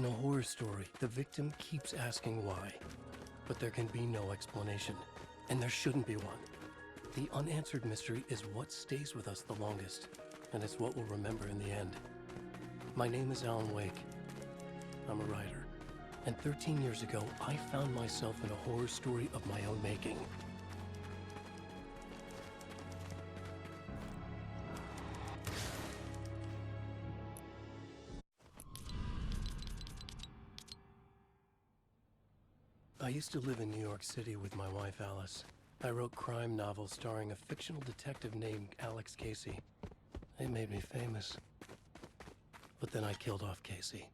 In a horror story, the victim keeps asking why, but there can be no explanation, and there shouldn't be one. The unanswered mystery is what stays with us the longest, and it's what we'll remember in the end. My name is Alan Wake. I'm a writer, and 13 years ago, I found myself in a horror story of my own making. I used to live in New York City with my wife, Alice. I wrote crime novels starring a fictional detective named Alex Casey. They made me famous. But then I killed off Casey.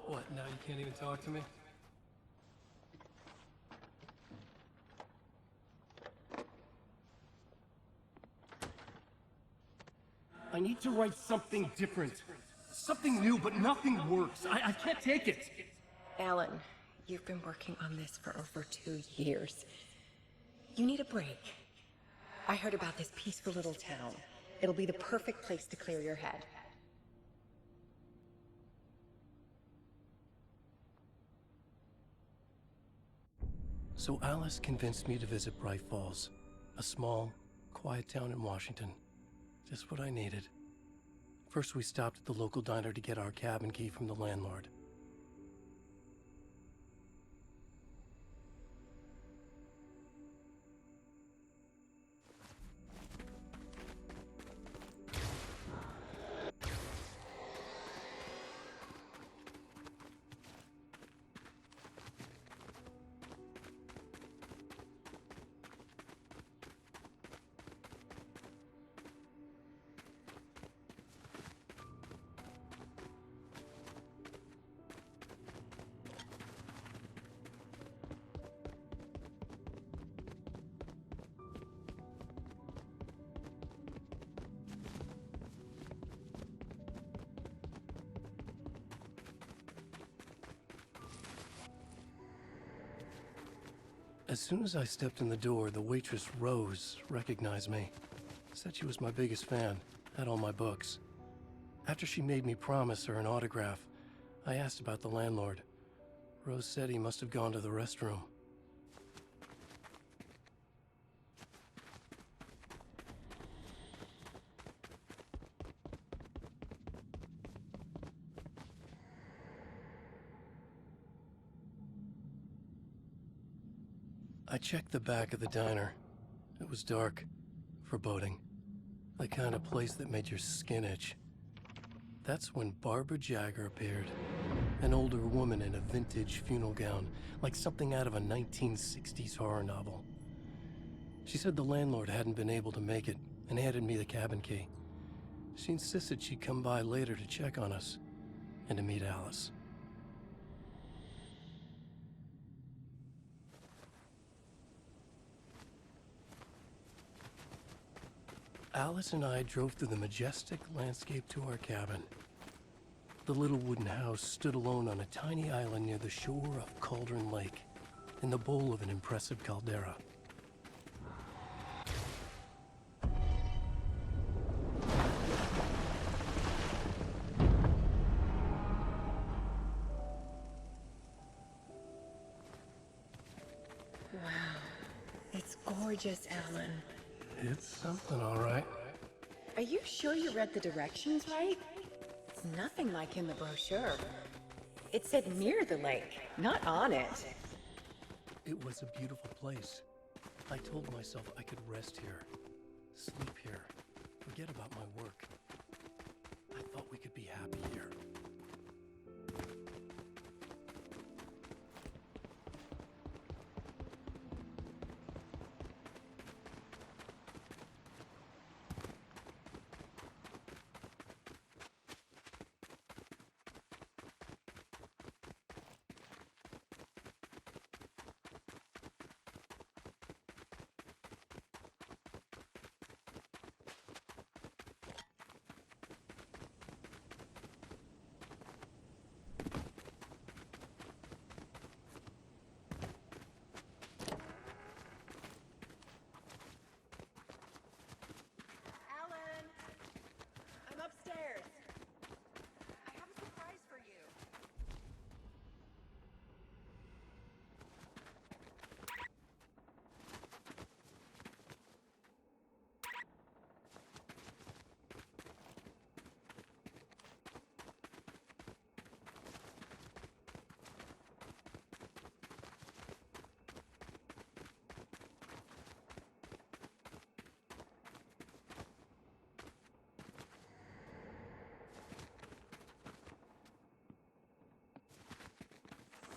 What, now you can't even talk to me? I need to write something different. Something new, but nothing works. I can't take it. Alan, you've been working on this for over 2 years. You need a break. I heard about this peaceful little town. It'll be the perfect place to clear your head. So Alice convinced me to visit Bright Falls, a small, quiet town in Washington. Just what I needed. First, we stopped at the local diner to get our cabin key from the landlord. As soon as I stepped in the door, the waitress, Rose, recognized me. Said she was my biggest fan, had all my books. After she made me promise her an autograph, I asked about the landlord. Rose said he must have gone to the restroom. I checked the back of the diner. It was dark, foreboding, the kind of place that made your skin itch. That's when Barbara Jagger appeared, an older woman in a vintage funeral gown, like something out of a 1960s horror novel. She said the landlord hadn't been able to make it and handed me the cabin key. She insisted she'd come by later to check on us and to meet Alice. Alice and I drove through the majestic landscape to our cabin. The little wooden house stood alone on a tiny island near the shore of Cauldron Lake, in the bowl of an impressive caldera. Wow. It's gorgeous, Alan. It's something, all right. Are you sure you read the directions right? It's nothing like in the brochure. It said near the lake, not on it. It was a beautiful place. I told myself I could rest here, sleep here, forget about my work. I thought we could be happy here.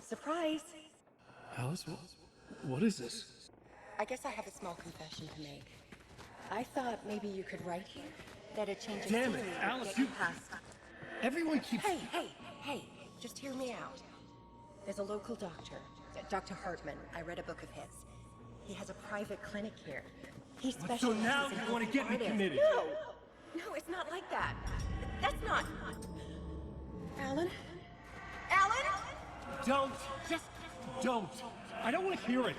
Surprise! Alice, what is this? I guess I have a small confession to make. I thought maybe you could write here. That a change of Damn it, scenery would Alice, get you... past. Everyone keeps... Hey, just hear me out. There's a local doctor, Dr. Hartman. I read a book of his. He has a private clinic here. He specializes So now in you want to helping get me artists. committed? No, it's not like that. That's not... Alan? Alan? Don't! Just don't! I don't want to hear it!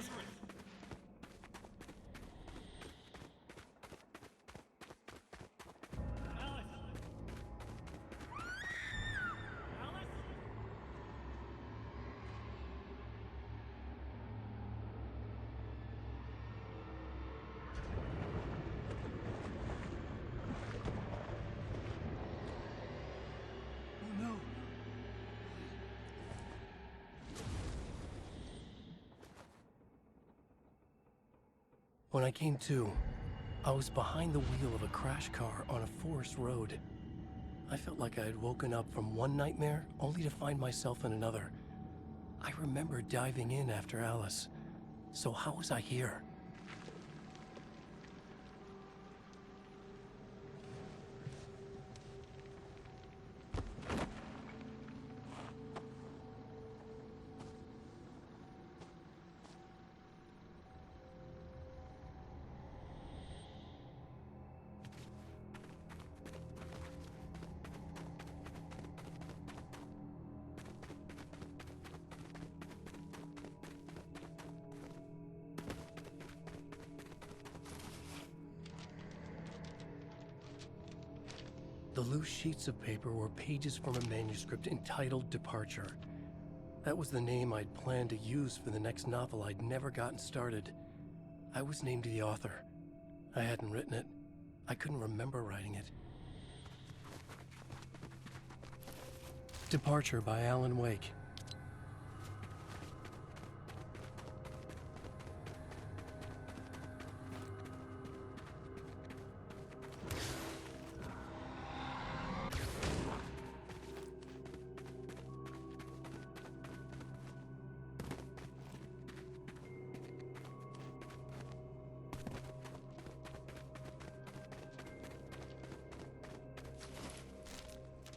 When I came to, I was behind the wheel of a crash car on a forest road. I felt like I had woken up from one nightmare only to find myself in another. I remember diving in after Alice. So how was I here? The loose sheets of paper were pages from a manuscript entitled Departure. That was the name I'd planned to use for the next novel I'd never gotten started. I was named the author. I hadn't written it. I couldn't remember writing it. Departure by Alan Wake.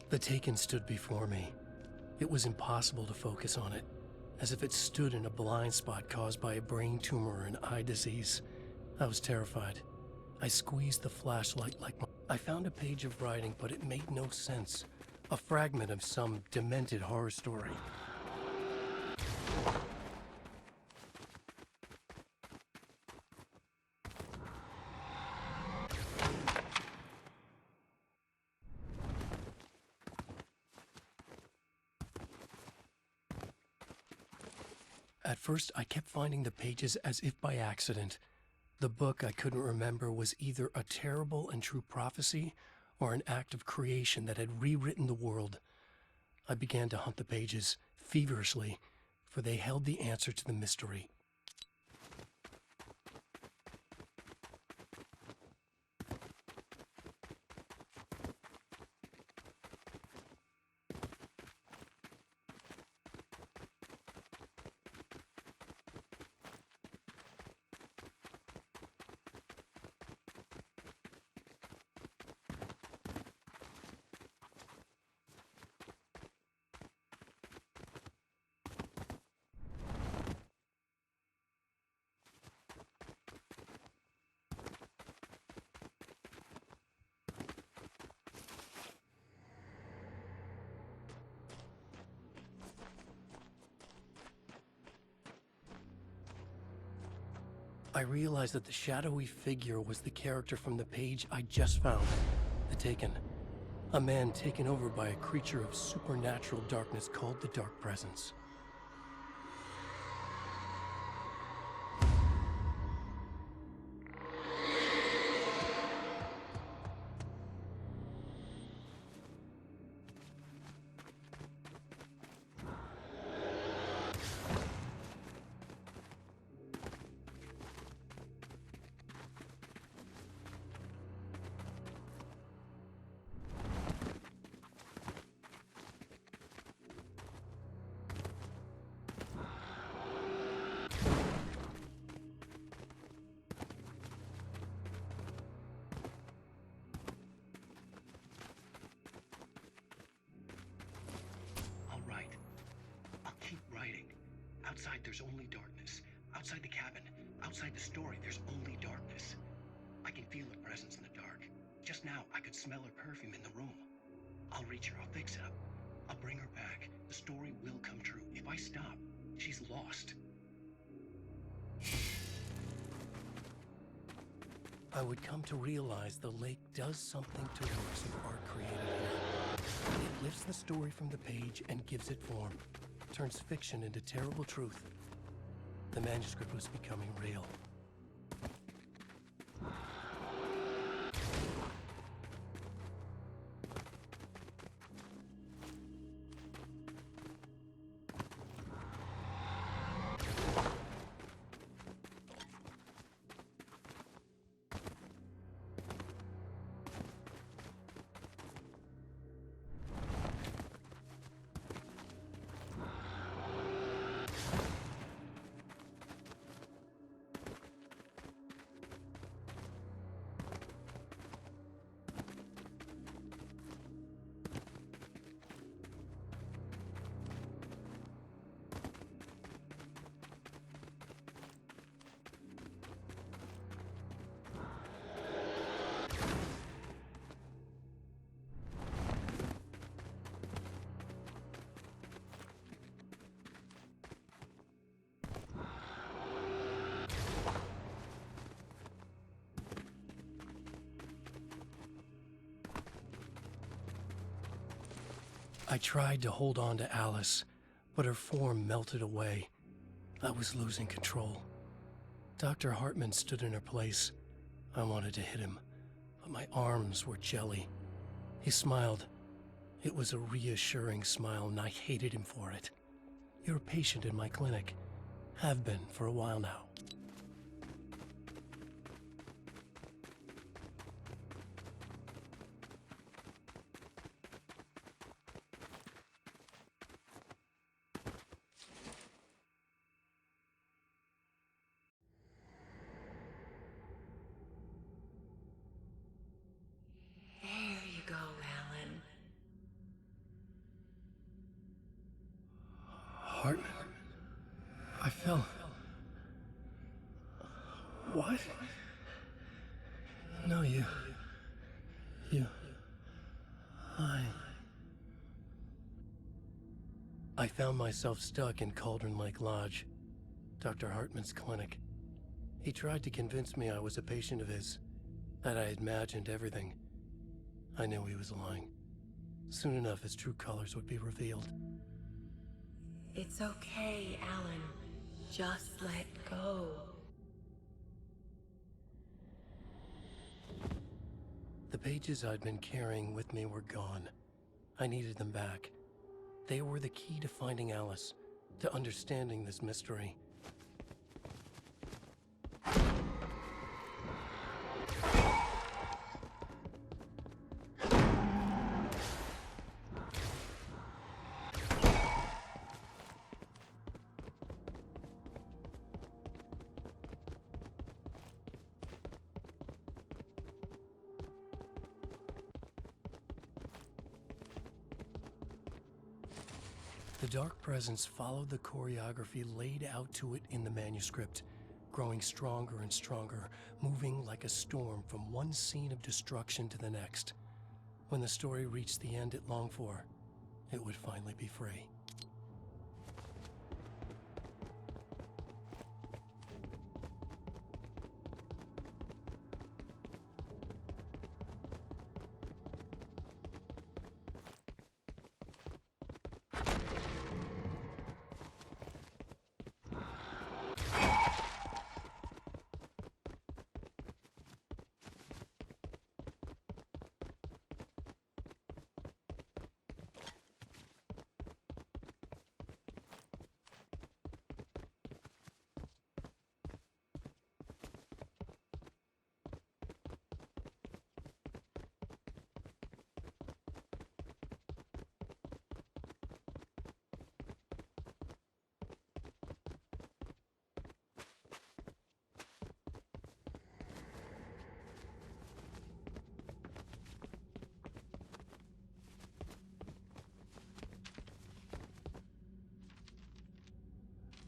The Taken stood before me. It was impossible to focus on it, as if it stood in a blind spot caused by a brain tumor or an eye disease. I was terrified. I squeezed the flashlight like I found a page of writing, but it made no sense. A fragment of some demented horror story. At first, I kept finding the pages as if by accident. The book I couldn't remember was either a terrible and true prophecy or an act of creation that had rewritten the world. I began to hunt the pages feverishly, for they held the answer to the mystery. I realized that the shadowy figure was the character from the page I just found, The Taken. A man taken over by a creature of supernatural darkness called the Dark Presence. there's only darkness. Outside the cabin, outside the story, there's only darkness. I can feel her presence in the dark. Just now, I could smell her perfume in the room. I'll reach her, I'll fix it up. I'll bring her back. The story will come true. If I stop, she's lost. I would come to realize the lake does something to works of art created here. It lifts the story from the page and gives it form, turns fiction into terrible truth. The manuscript was becoming real. I tried to hold on to Alice, but her form melted away. I was losing control. Dr. Hartman stood in her place. I wanted to hit him, but my arms were jelly. He smiled. It was a reassuring smile, and I hated him for it. You're a patient in my clinic. Have been for a while now. There you go, Alan. Hartman? I fell. What? No, you. I found myself stuck in Cauldron Lake Lodge, Dr. Hartman's clinic. He tried to convince me I was a patient of his, that I had imagined everything. I knew he was lying. Soon enough, his true colors would be revealed. It's okay, Alan. Just let go. The pages I'd been carrying with me were gone. I needed them back. They were the key to finding Alice, to understanding this mystery. The dark presence followed the choreography laid out to it in the manuscript, growing stronger and stronger, moving like a storm from one scene of destruction to the next. When the story reached the end it longed for, it would finally be free.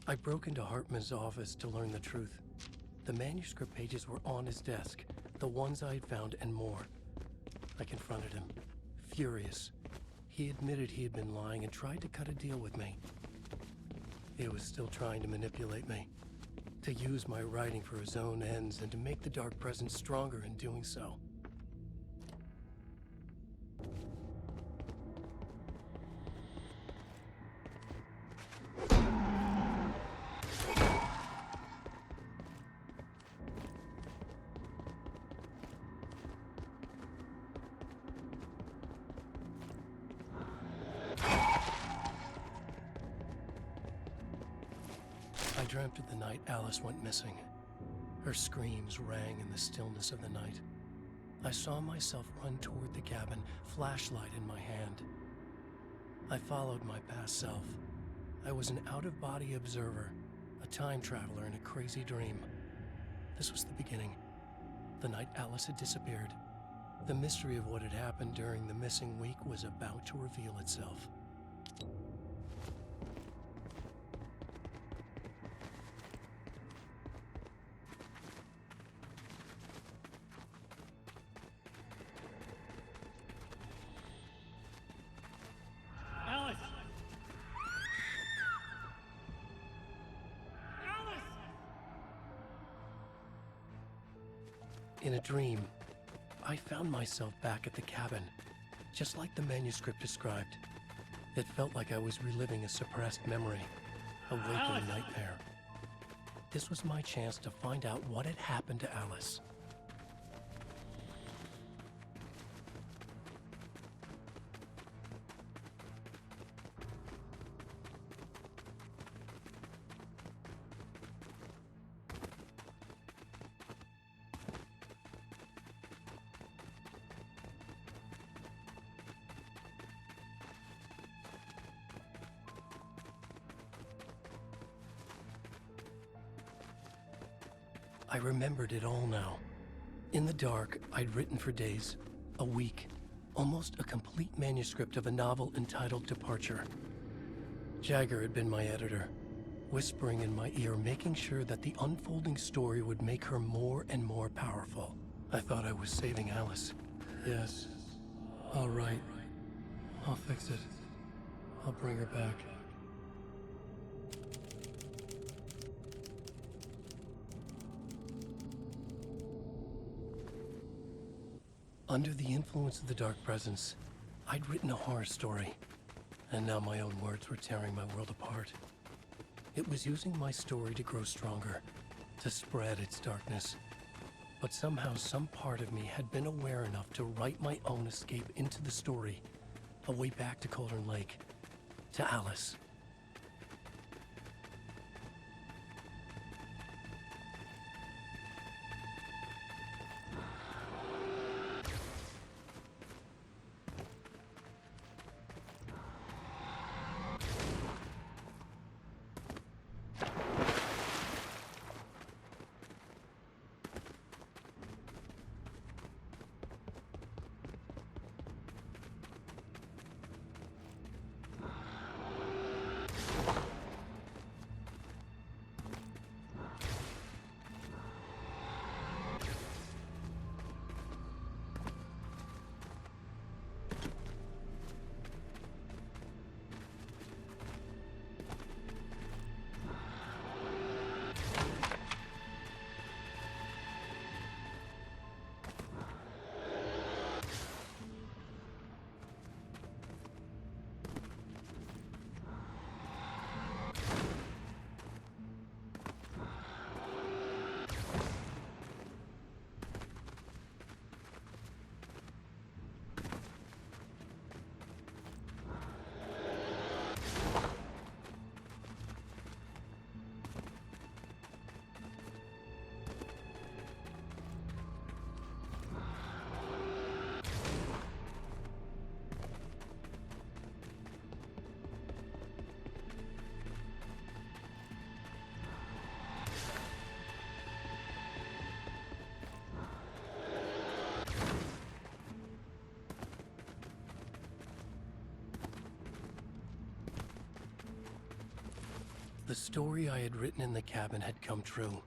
I broke into Hartman's office to learn the truth. The manuscript pages were on his desk, the ones I had found and more. I confronted him, furious. He admitted he had been lying and tried to cut a deal with me. He was still trying to manipulate me, to use my writing for his own ends and to make the Dark Presence stronger in doing so. I dreamt of the night Alice went missing. Her screams rang in the stillness of the night. I saw myself run toward the cabin, flashlight in my hand. I followed my past self. I was an out-of-body observer, a time traveler in a crazy dream. This was the beginning. The night Alice had disappeared. The mystery of what had happened during the missing week was about to reveal itself. Alice! Alice! In a dream, I found myself back at the cabin, just like the manuscript described. It felt like I was reliving a suppressed memory, a waking Alice! nightmare. This was my chance to find out what had happened to Alice. I remembered it all now. In the dark, I'd written for days, a week, almost a complete manuscript of a novel entitled Departure. Jagger had been my editor, whispering in my ear, making sure that the unfolding story would make her more and more powerful. I thought I was saving Alice. Yes. All right. I'll fix it. I'll bring her back. Under the influence of the Dark Presence, I'd written a horror story, and now my own words were tearing my world apart. It was using my story to grow stronger, to spread its darkness. But somehow some part of me had been aware enough to write my own escape into the story, a way back to Cauldron Lake, to Alice. The story I had written in the cabin had come true.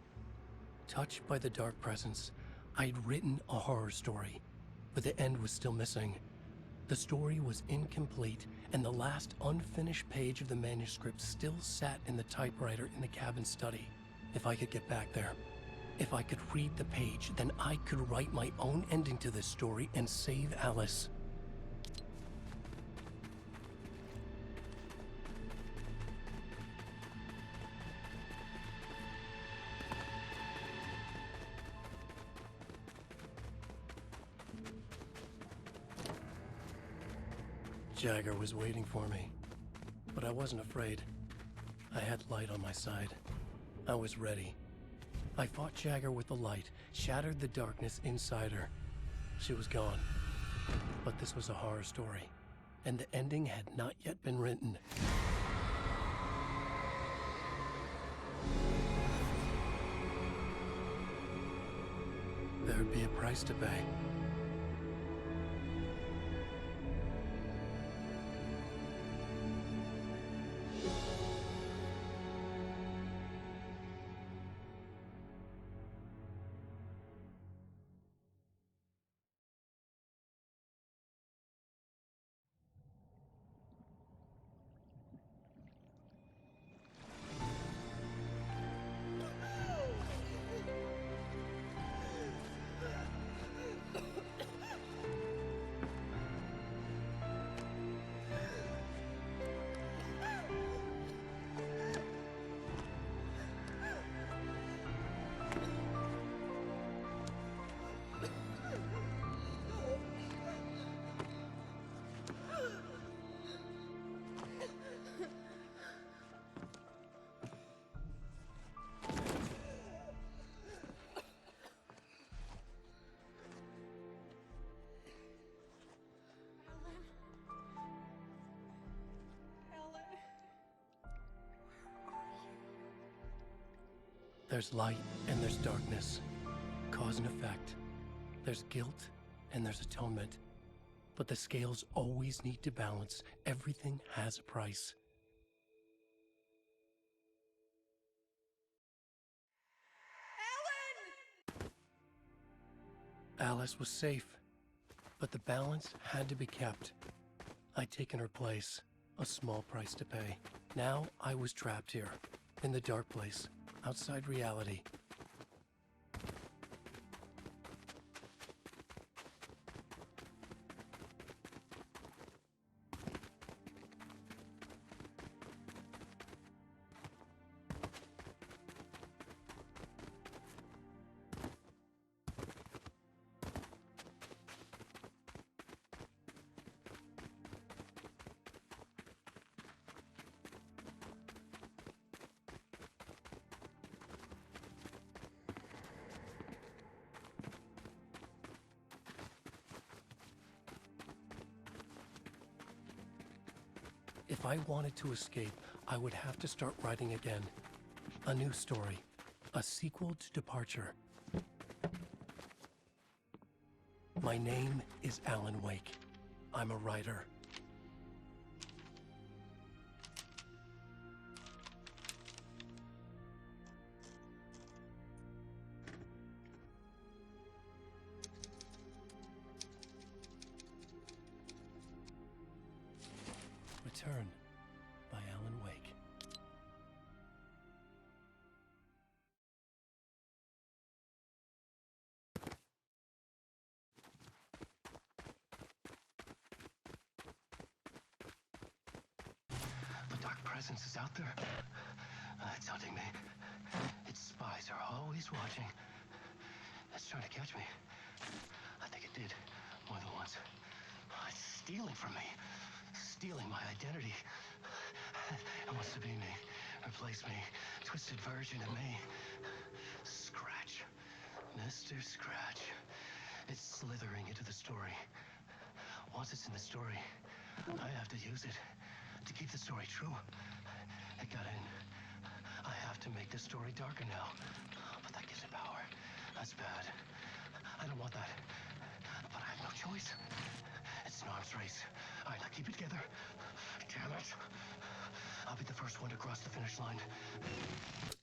Touched by the dark presence, I had written a horror story, but the end was still missing. The story was incomplete, and the last unfinished page of the manuscript still sat in the typewriter in the cabin study. If I could get back there, if I could read the page, then I could write my own ending to this story and save Alice. Jagger was waiting for me, but I wasn't afraid. I had light on my side. I was ready. I fought Jagger with the light, shattered the darkness inside her. She was gone. But this was a horror story, and the ending had not yet been written. There'd be a price to pay. There's light and there's darkness, cause and effect. There's guilt and there's atonement. But the scales always need to balance. Everything has a price. Alice was safe, but the balance had to be kept. I'd taken her place, a small price to pay. Now I was trapped here, in the dark place, outside reality. If I wanted to escape, I would have to start writing again. A new story. A sequel to Departure. My name is Alan Wake. I'm a writer. Return by Alan Wake. The dark presence is out there. It's hunting me. Its spies are always watching. It's trying to catch me. I think it did more than once. It's stealing from me. Stealing my identity. It wants to be me. Replace me. Twisted version of me. Scratch. Mr. Scratch. It's slithering into the story. Once it's in the story, I have to use it to keep the story true. It got in. I have to make the story darker now. But that gives it power. That's bad. I don't want that. But I have no choice. It's an arms race. All right, now keep it together. Damn it. I'll be the first one to cross the finish line.